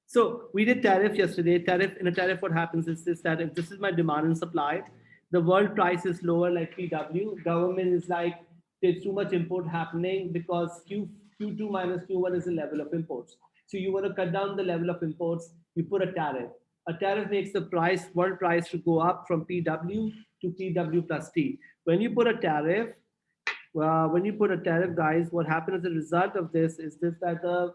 So we did tariff yesterday. Tariff in a tariff, what happens is this: that if this is my demand and supply, the world price is lower, like PW. Government is like there's too much import happening because Q2 minus Q1 is the level of imports. So you want to cut down the level of imports. You put a tariff. A tariff makes the price world price to go up from PW to PW plus T. When you put a tariff, guys, what happens as a result of this is this that the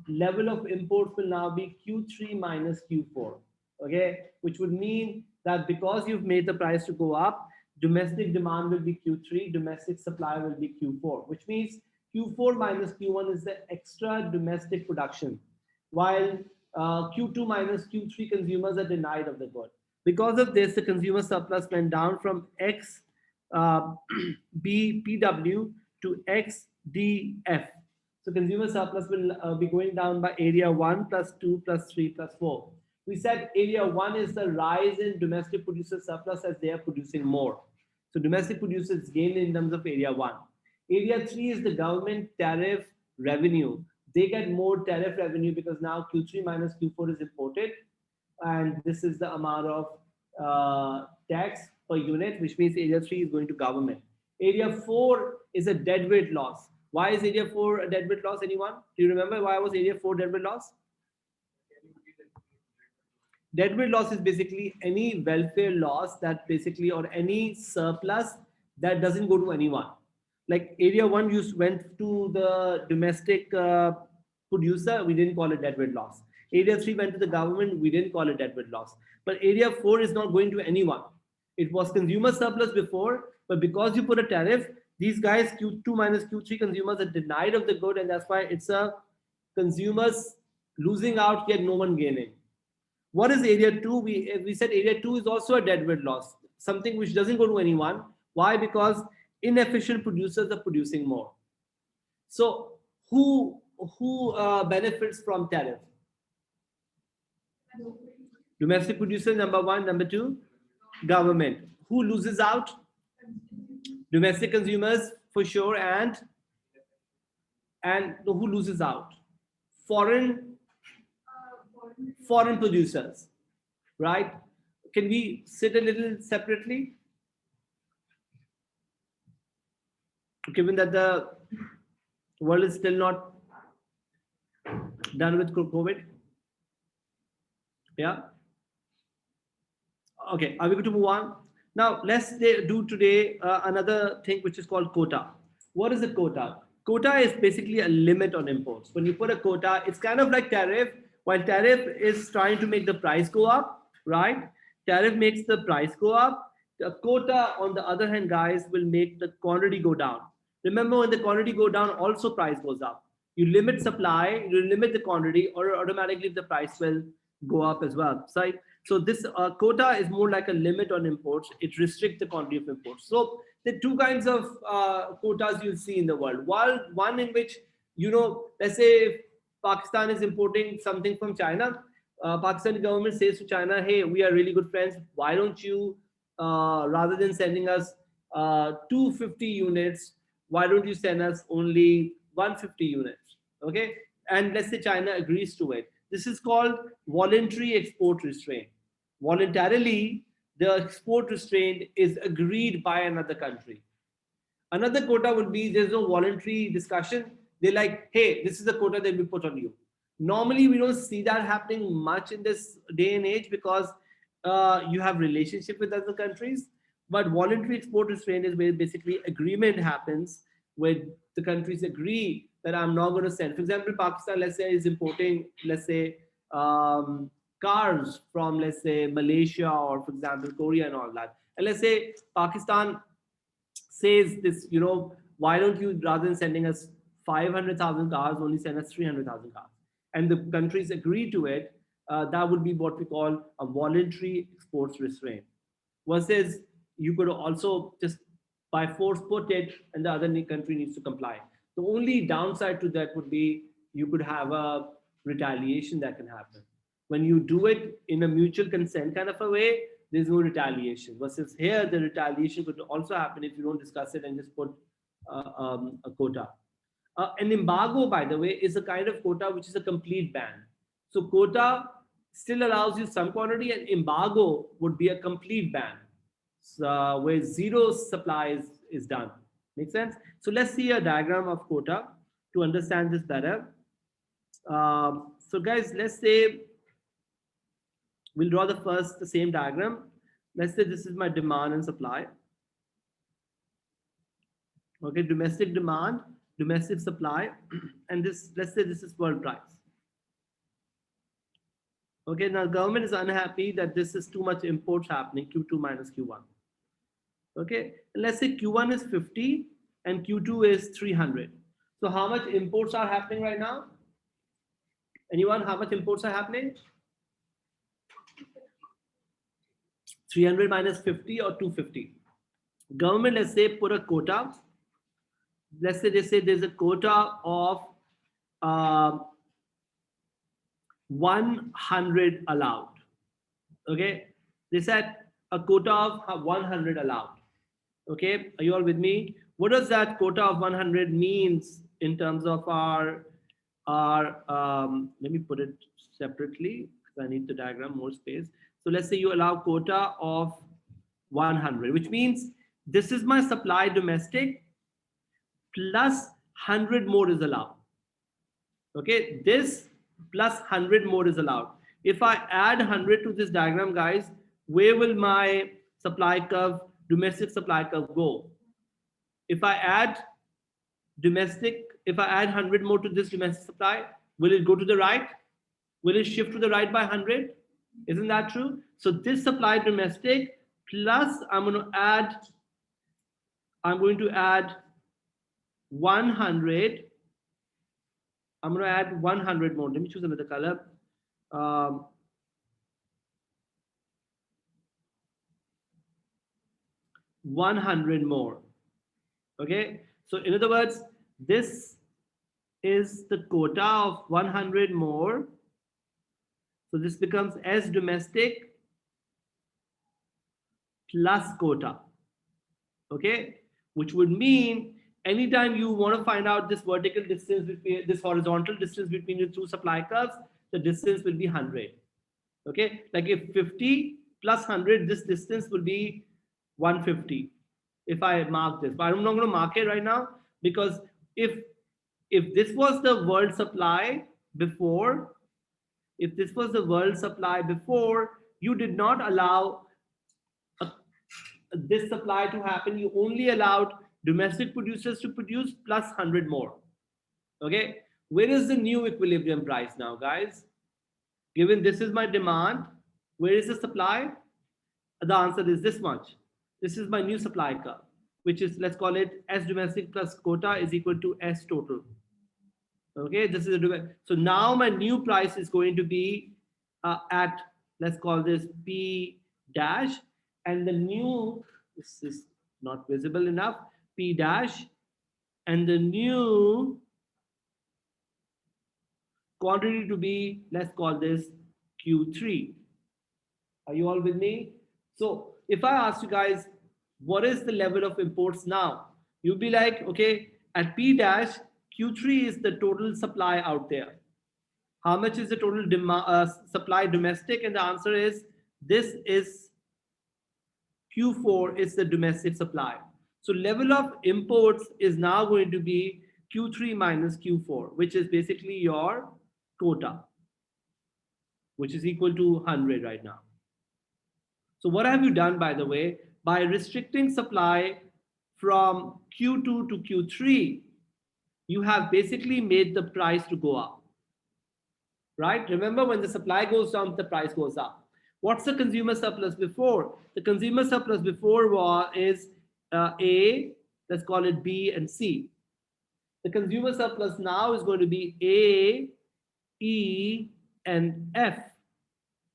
level of imports will now be Q3 minus Q4. Okay, which would mean that because you've made the price to go up, domestic demand will be Q3, domestic supply will be Q4, which means Q4 minus Q1 is the extra domestic production, while Q2 minus Q3 consumers are denied of the good. Because of this, the consumer surplus went down from X uh, BPW to XDF. So consumer surplus will be going down by area 1 plus 2 plus 3 plus 4. We said area 1 is the rise in domestic producer surplus as they are producing more. So domestic producers gain in terms of area 1. Area 3 is the government tariff revenue. They get more tariff revenue because now Q3 minus Q4 is imported, and this is the amount of tax per unit, which means area 3 is going to government. Area 4 is a deadweight loss. Why is area 4 a deadweight loss? Anyone? Do you remember why was area 4 deadweight loss? Deadweight loss is basically any welfare loss that basically, or any surplus that doesn't go to anyone. Like area 1 went to the domestic producer, we didn't call it deadweight loss. Area 3 went to the government, we didn't call it deadweight loss. But area 4 is not going to anyone. It was consumer surplus before, but because you put a tariff, these guys Q2 minus Q3 consumers are denied of the good, and that's why it's a consumers losing out yet no one gaining. What is area 2? We said area 2 is also a deadweight loss, something which doesn't go to anyone. Why? Because inefficient producers are producing more. So who benefits from tariff? Domestic producers, number 1. Number 2, government. Who loses out? Domestic consumers for sure, and who loses out? Foreign producers, right? Can we sit a little separately? Given that the world is still not done with COVID. Yeah. Okay, are we going to move on? Now, let's do today another thing which is called quota. What is a quota? Quota is basically a limit on imports. When you put a quota, it's kind of like tariff. While tariff is trying to make the price go up, right? Tariff makes the price go up. The quota, on the other hand, guys, will make the quantity go down. Remember, when the quantity go down, also price goes up. You limit supply, you limit the quantity, or automatically the price will go up as well. So this quota is more like a limit on imports. It restricts the quantity of imports. So there are two kinds of quotas you'll see in the world. One in which, let's say Pakistan is importing something from China. Pakistani government says to China, hey, we are really good friends. Why don't you, rather than sending us 250 units, why don't you send us only 150 units? Okay. And let's say China agrees to it. This is called voluntary export restraint. Voluntarily, the export restraint is agreed by another country. Another quota would be there's no voluntary discussion. They're like, hey, this is the quota that we put on you. Normally, we don't see that happening much in this day and age because you have relationship with other countries. But voluntary export restraint is where basically agreement happens where the countries agree that I'm not going to send. For example, Pakistan, let's say, is importing, let's say, cars from, let's say, Malaysia or, for example, Korea and all that. And let's say Pakistan says this, why don't you, rather than sending us 500,000 cars, only send us 300,000 cars? And the countries agree to it. That would be what we call a voluntary exports restraint. Versus you could also just by force put it and the other country needs to comply. The only downside to that would be you could have a retaliation that can happen. When you do it in a mutual consent kind of a way, there's no retaliation. Versus here, the retaliation could also happen if you don't discuss it and just put a quota. An embargo, by the way, is a kind of quota which is a complete ban. So quota still allows you some quantity, and embargo would be a complete ban, so, where zero supply is done. Make sense? So let's see a diagram of quota to understand this better. So guys, let's say we'll draw the same diagram. Let's say this is my demand and supply. Okay, domestic demand, domestic supply, and this, let's say this is world price. Okay, now government is unhappy that this is too much imports happening, Q2 minus Q1. Okay, let's say Q1 is 50 and Q2 is 300. So how much imports are happening right now? Anyone, how much imports are happening? 300 minus 50 or 250. Government, let's say, put a quota. Let's say they say there's a quota of 100 allowed. Okay, they said a quota of 100 allowed. Okay, are you all with me? What does that quota of 100 means in terms of our let me put it separately because I need the diagram more space. So let's say you allow quota of 100, which means this is my supply domestic plus 100 more is allowed. Okay, this plus 100 more is allowed. If I add 100 to this diagram, guys, where will my supply curve, domestic supply curve go? If I add if I add 100 more to this domestic supply, will it go to the right? Will it shift to the right by 100? Isn't that true? So this supply domestic plus I'm going to add 100. I'm going to add 100 more. Let me choose another color. 100 more. Okay. So in other words, this is the quota of 100 more. So this becomes S domestic plus quota. Okay. Which would mean anytime you want to find out this vertical distance between this horizontal distance between the two supply curves, the distance will be 100. Okay. Like if 50 plus 100, this distance will be 150. If I mark this, but I'm not going to mark it right now because if this was the world supply before, you did not allow this supply to happen. You only allowed domestic producers to produce plus 100 more. Okay, where is the new equilibrium price now, guys? Given this is my demand, where is the supply? The answer is this much. This is my new supply curve, which is, let's call it S domestic plus quota is equal to S total. Okay, this is so now my new price is going to be at, let's call this P dash, and the new, this is not visible enough, P dash, and the new quantity to be, let's call this Q3. Are you all with me? So if I ask you guys, what is the level of imports now? You'll be like, okay, at P dash, Q3 is the total supply out there. How much is the total supply domestic? And the answer is, this is Q4 is the domestic supply. So level of imports is now going to be Q3 minus Q4, which is basically your quota, which is equal to 100 right now. So what have you done, by the way? By restricting supply from Q2 to Q3, you have basically made the price to go up, right? Remember, when the supply goes down, the price goes up. What's the consumer surplus before? The consumer surplus before is A, let's call it B and C. The consumer surplus now is going to be A, E, and F,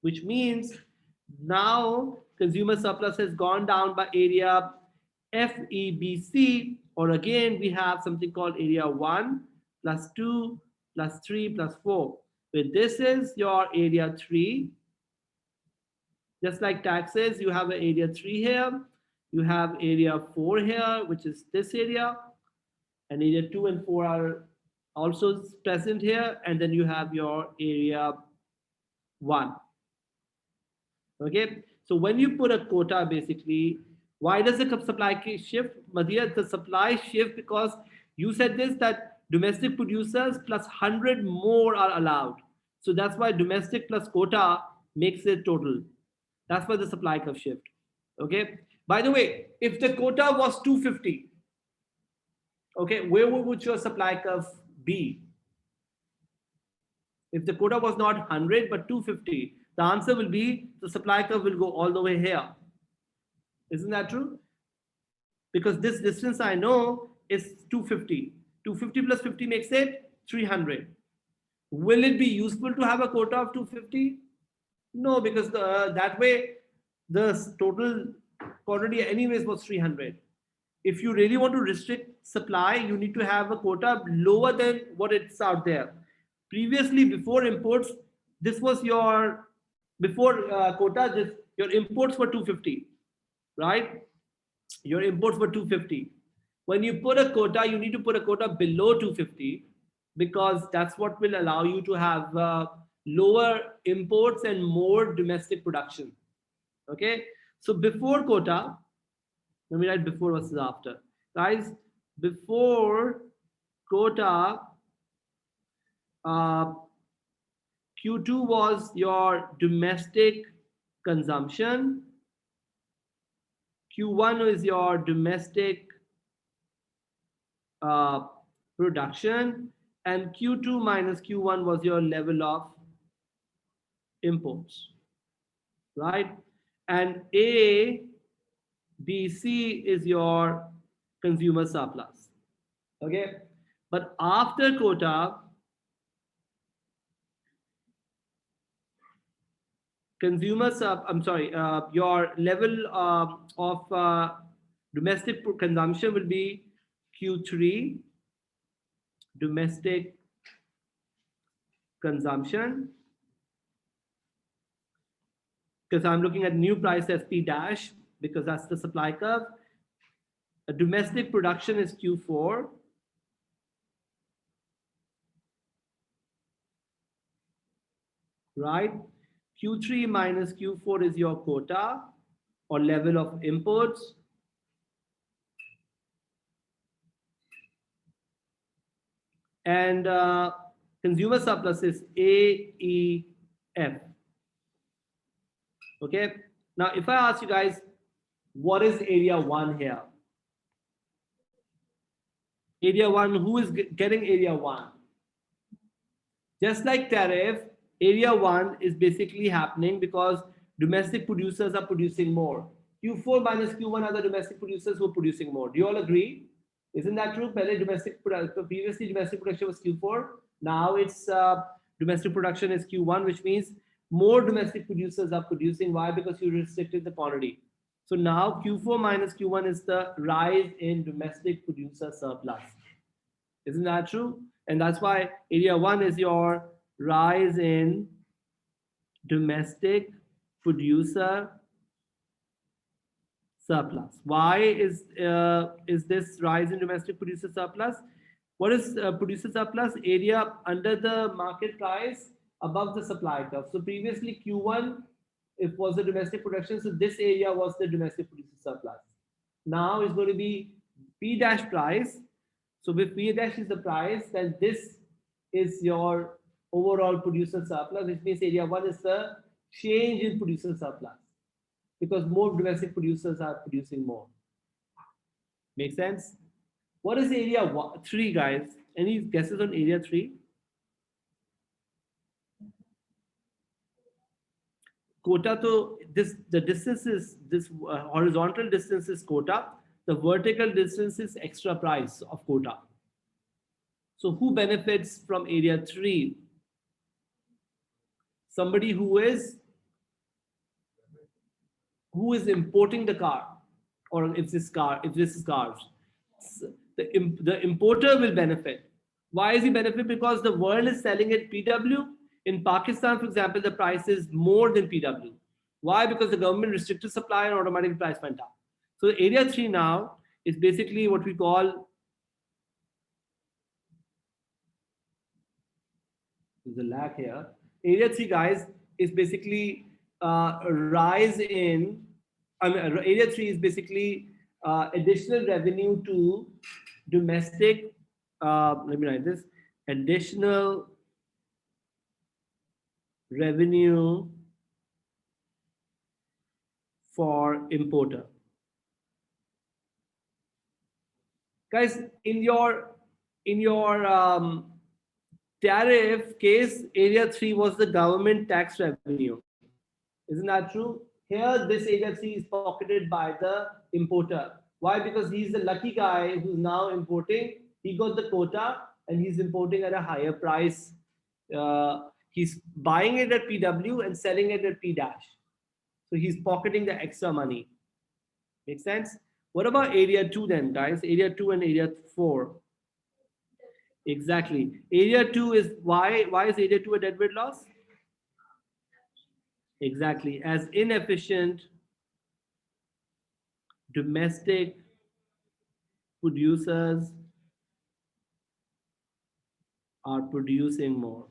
which means now consumer surplus has gone down by area F, E, B, C, or again, we have something called area 1 plus 2 plus 3 plus 4. Where this is your area 3. Just like taxes, you have an area 3 here. You have area 4 here, which is this area. And area 2 and 4 are also present here. And then you have your area 1. Okay, so when you put a quota, basically, why does the supply shift? Madhya, the supply shift because you said this, that domestic producers plus 100 more are allowed. So that's why domestic plus quota makes it total. That's why the supply curve shift. Okay. By the way, if the quota was 250, okay, where would your supply curve be? If the quota was not 100 but 250, the answer will be the supply curve will go all the way here. Isn't that true? Because this distance I know is 250. 250 plus 50 makes it 300. Will it be useful to have a quota of 250? No, because that way the total quantity anyways was 300. If you really want to restrict supply, you need to have a quota lower than what it's out there. Previously, before imports, this was your, before quota, this, your imports were 250, right? Your imports were 250. When you put a quota, you need to put a quota below 250 because that's what will allow you to have lower imports and more domestic production. Okay, so before quota, let me write before versus after. Guys, before quota, Q2 was your domestic consumption. Q1 is your domestic production, and Q2 minus Q1 was your level of imports, right? And A, B, C is your consumer surplus, okay? But after quota, your level of domestic consumption will be Q3, domestic consumption, because I'm looking at new price as P dash because that's the supply curve. A domestic production is Q4. Right? Q3 minus Q4 is your quota or level of imports. And consumer surplus is AEF. Okay. Now, if I ask you guys, what is area 1 here? Area 1, who is getting area 1? Just like tariff, area 1 is basically happening because domestic producers are producing more. Q4 minus Q1 are the domestic producers who are producing more. Do you all agree? Isn't that true? Previously, domestic production was Q4. Now it's domestic production is Q1, which means more domestic producers are producing. Why? Because you restricted the quantity. So now Q4 minus Q1 is the rise in domestic producer surplus. Isn't that true? And that's why area 1 is your rise in domestic producer surplus. Why is this rise in domestic producer surplus? What is producer surplus? Area under the market price above the supply curve. So previously Q1 it was the domestic production, so this area was the domestic producer surplus. Now it's going to be P dash price. So if P dash is the price, then this is your overall producer surplus, which means area 1 is the change in producer surplus because more domestic producers are producing more. Make sense? What is area 3, guys? Any guesses on area 3? Quota, so the distance is this horizontal distance is quota. The vertical distance is extra price of quota. So who benefits from area 3? Somebody who is importing the car, or if this is cars, the importer will benefit. Why is he benefit? Because the world is selling at PW. In Pakistan, for example, the price is more than PW. Why? Because the government restricted supply and automatically price went up. So area 3 now is basically what we call, there's a lag here. Area 3, guys, is basically rise in, I mean, area 3 is basically additional revenue to domestic, let me write this, additional revenue for importer. Guys, in your tariff case, area 3 was the government tax revenue. Isn't that true? Here, this area 3 is pocketed by the importer. Why? Because he's the lucky guy who's now importing. He got the quota and he's importing at a higher price. He's buying it at PW and selling it at P dash. So he's pocketing the extra money. Make sense? What about area 2 then, guys? Area 2 and area 4. Exactly. Area 2 is why is area 2 a deadweight loss? Exactly. As inefficient domestic producers are producing more.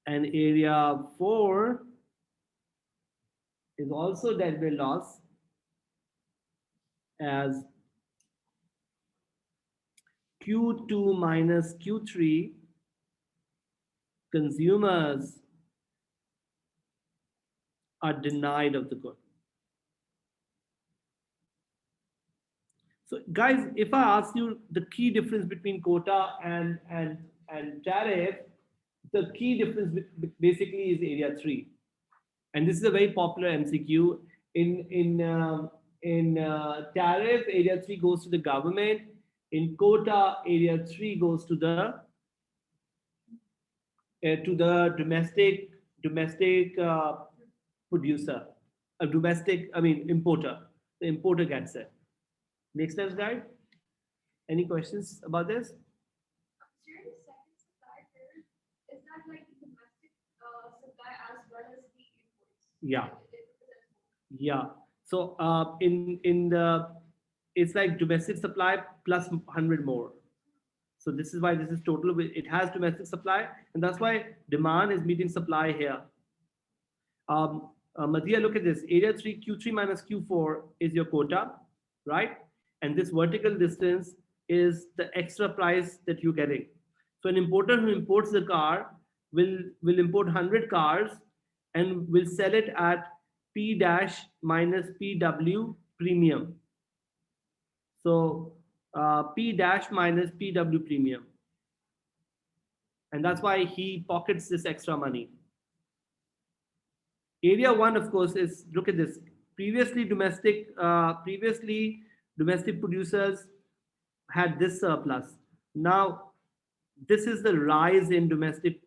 And area 4 is also deadweight loss as Q2 minus Q3 consumers are denied of the good. So guys, if I ask you the key difference between quota and tariff, the key difference basically is area 3. And this is a very popular MCQ. In tariff, area 3 goes to the government. In quota, area 3 goes to the domestic producer, a domestic, I mean importer. The importer gets it. Make sense, guys? Any questions about this? During the second supply period, is that like the domestic supply as well as the imports? Yeah. Yeah. So in the, it's like domestic supply plus 100 more. So this is why this is total. It has domestic supply, and that's why demand is meeting supply here. Madhya, look at this. Area 3, Q3 minus Q4 is your quota, right? And this vertical distance is the extra price that you're getting. So an importer who imports the car will import 100 cars and will sell it at P dash minus PW premium. So P dash minus PW premium. And that's why he pockets this extra money. Area 1, of course, is, look at this. Previously domestic producers had this surplus. Now, this is the rise in domestic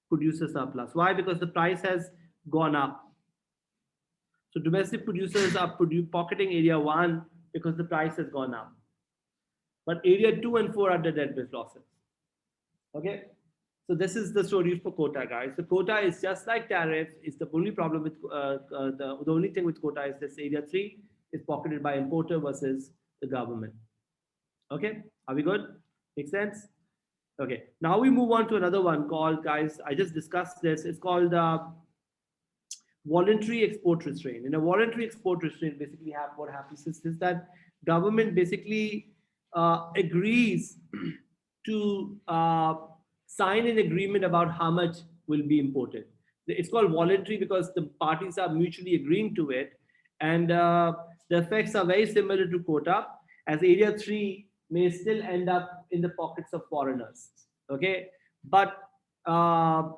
producer surplus. Why? Because the price has gone up. So domestic producers are pocketing area 1 because the price has gone up. But area 2 and 4 are the deadweight losses. Okay? So this is the story for quota, guys. The quota is just like tariff. It's the only problem with the only thing with quota is this area 3 is pocketed by importer versus the government. Okay, are we good? Make sense? Okay, now we move on to another one called, guys, I just discussed this. It's called voluntary export restraint. In a voluntary export restraint, basically what happens is that government basically agrees to sign an agreement about how much will be imported. It's called voluntary because the parties are mutually agreeing to it, and the effects are very similar to quota, as area 3 may still end up in the pockets of foreigners. Okay, but the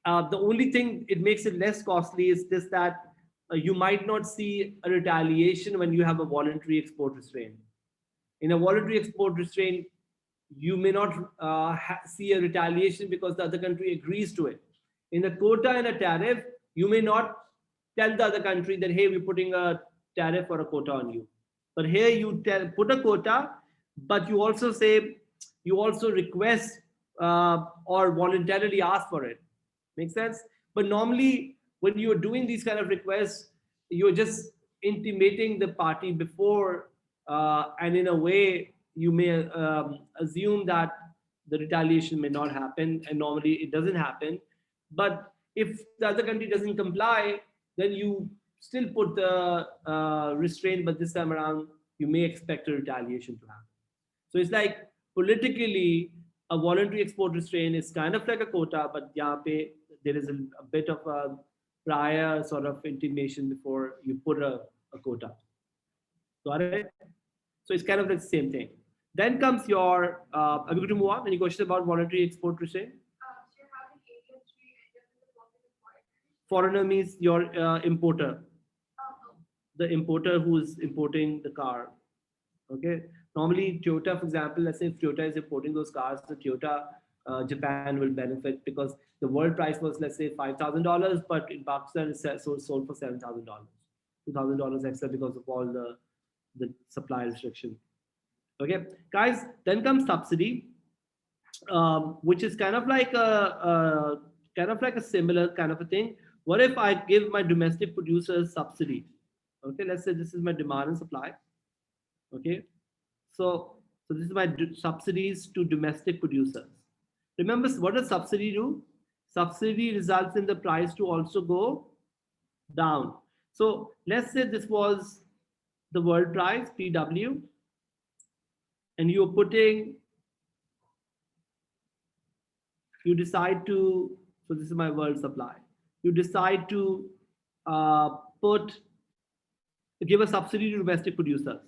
only thing it makes it less costly is this, that you might not see a retaliation when you have a voluntary export restraint. In a voluntary export restraint, you may not see a retaliation because the other country agrees to it. In a quota and a tariff, you may not tell the other country that, hey, we're putting a tariff or a quota on you. But here you put a quota, but you also say, you also request or voluntarily ask for it. Make sense? But normally, when you're doing these kind of requests, you're just intimating the party before, and in a way, you may assume that the retaliation may not happen, and normally it doesn't happen. But if the other country doesn't comply, then you still put the restraint, but this time around you may expect a retaliation to happen. So it's like politically, a voluntary export restraint is kind of like a quota, but yeah, there is a bit of a prior sort of intimation before you put a quota. Got it? So it's kind of like the same thing. Then comes your, are we going to move on? Any questions about voluntary export restraint? So you're having area 3 end up with a pocket of foreigners. Foreigner means your importer, Oh, the importer who is importing the car. Okay. Normally, Toyota, for example, let's say if Toyota is importing those cars, the Toyota Japan will benefit because the world price was, let's say, $5,000, but in Pakistan it's sold for $7,000, $2,000 extra because of all the supply restriction. Okay, guys. Then comes subsidy, which is kind of like a similar kind of a thing. What if I give my domestic producers subsidy? Okay, let's say this is my demand and supply. Okay, so this is my subsidies to domestic producers. Remember, what does subsidy do? Subsidy results in the price to also go down. So let's say this was the world price, PW, and you're putting, you decide to, so this is my world supply. You decide to put, give a subsidy to domestic producers.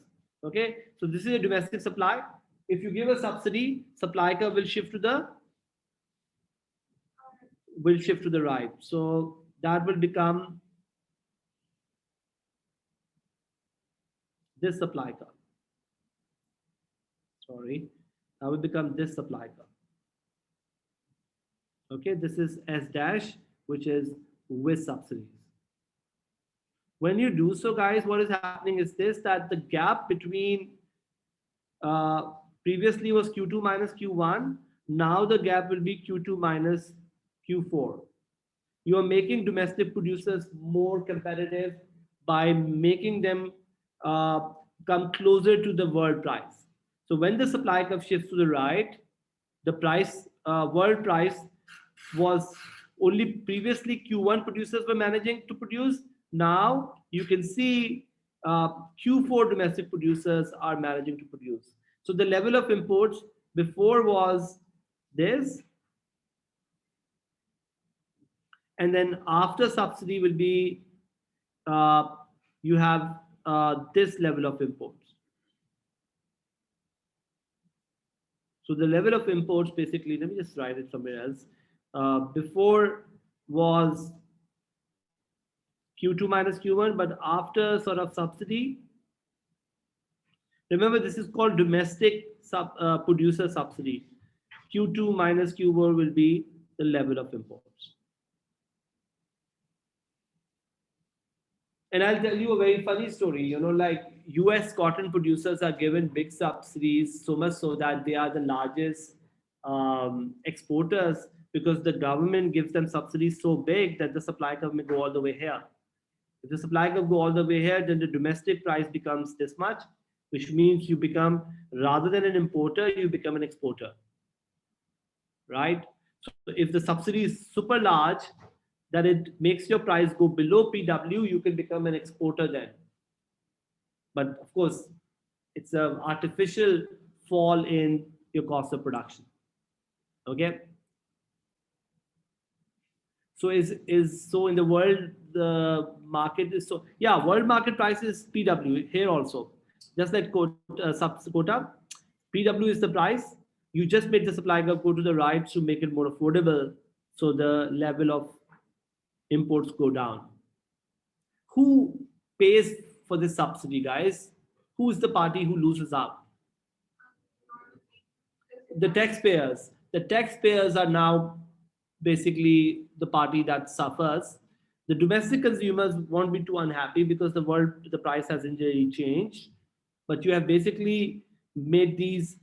Okay, so this is a domestic supply. If you give a subsidy, supply curve will shift to the right. So that will become this supply curve. Sorry, that will become this supply curve. Okay, this is S dash, which is with subsidies. When you do so, guys, what is happening is this, that the gap between previously was Q2 minus Q1. Now the gap will be Q2 minus Q4. You are making domestic producers more competitive by making them come closer to the world price. So when the supply curve shifts to the right, the price, world price was only previously Q1 producers were managing to produce. Now you can see Q4 domestic producers are managing to produce. So the level of imports before was this, and then after subsidy will be you have this level of imports. So the level of imports basically, let me just write it somewhere else. Before was Q2 minus Q1, but after sort of subsidy, remember this is called domestic producer subsidy. Q2 minus Q4 will be the level of imports. And I'll tell you a very funny story. You know, like US cotton producers are given big subsidies, so much so that they are the largest exporters, because the government gives them subsidies so big that the supply curve may go all the way here. If the supply curve go all the way here, then the domestic price becomes this much, which means you become, rather than an importer, you become an exporter, right? So if the subsidy is super large, that it makes your price go below PW, you can become an exporter then. But of course, it's an artificial fall in your cost of production. Okay. So so in the world, the market is so, yeah, world market price is PW here also. Just like quota, PW is the price. You just made the supply curve go to the right to make it more affordable. So the level of imports go down. Who pays for this subsidy, guys? Who is the party who loses out? The taxpayers. The taxpayers are now basically the party that suffers. The domestic consumers won't be too unhappy because the price hasn't really changed. But you have basically made these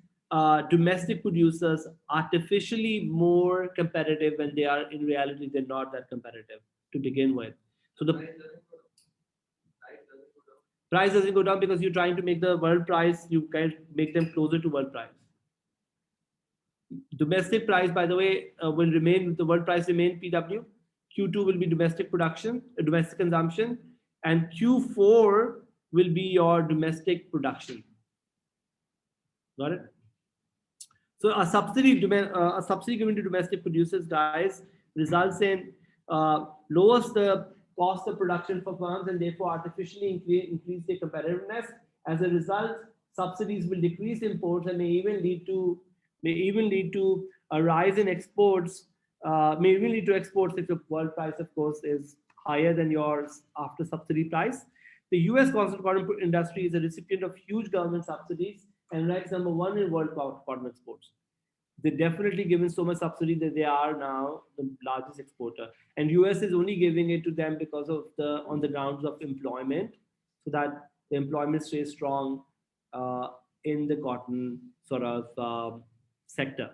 domestic producers artificially more competitive when they are in reality they're not that competitive to begin with. So the price doesn't go down because you're trying to make the world price, you can make them closer to world price. Domestic price, by the way, will remain, the world price remain PW. Q2 will be domestic production, domestic consumption, and Q4 will be your domestic production. Got it? So a subsidy given to domestic producers, guys, results in lowers the cost of production for firms and therefore artificially increase their competitiveness. As a result, subsidies will decrease imports and may even lead to a rise in exports. May even lead to exports if the world price, of course, is higher than yours after subsidy price. The U.S. constant cotton industry is a recipient of huge government subsidies and ranks number 1 in world cotton exports. They're definitely given so much subsidy that they are now the largest exporter. And US is only giving it to them because of on the grounds of employment, so that the employment stays strong in the cotton sort of sector.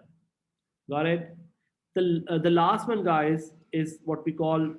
Got it? The last one, guys, is what we call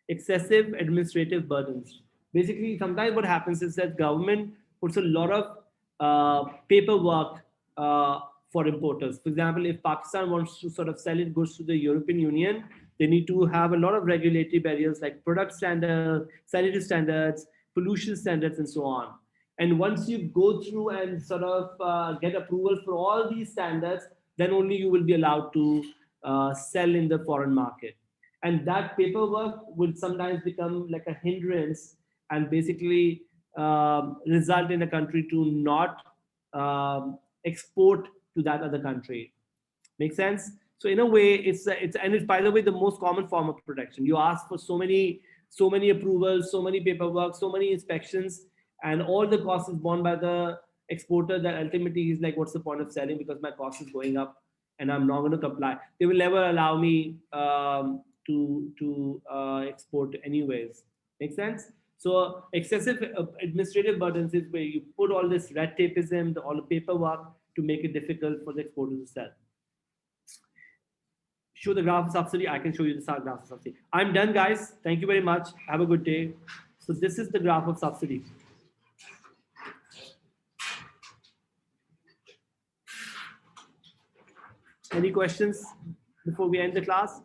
excessive administrative burdens. Basically, sometimes what happens is that government puts a lot of paperwork for importers. For example, if Pakistan wants to sort of sell its goods to the European Union, they need to have a lot of regulatory barriers like product standards, sanitary standards, pollution standards, and so on. And once you go through and sort of get approval for all these standards, then only you will be allowed to sell in the foreign market. And that paperwork will sometimes become like a hindrance and basically result in a country to not export to that other country. Make sense? So in a way, it's by the way the most common form of protection. You ask for so many approvals, so many paperwork, so many inspections, and all the cost is borne by the exporter. That ultimately is like, what's the point of selling, because my cost is going up and I'm not going to comply. They will never allow me to export anyways. Make sense? So excessive administrative burdens is where you put all this red tapeism, all the paperwork to make it difficult for the exporter to sell. Show the graph of subsidy. I can show you the graph of subsidy. I'm done, guys. Thank you very much. Have a good day. So this is the graph of subsidy. Any questions before we end the class?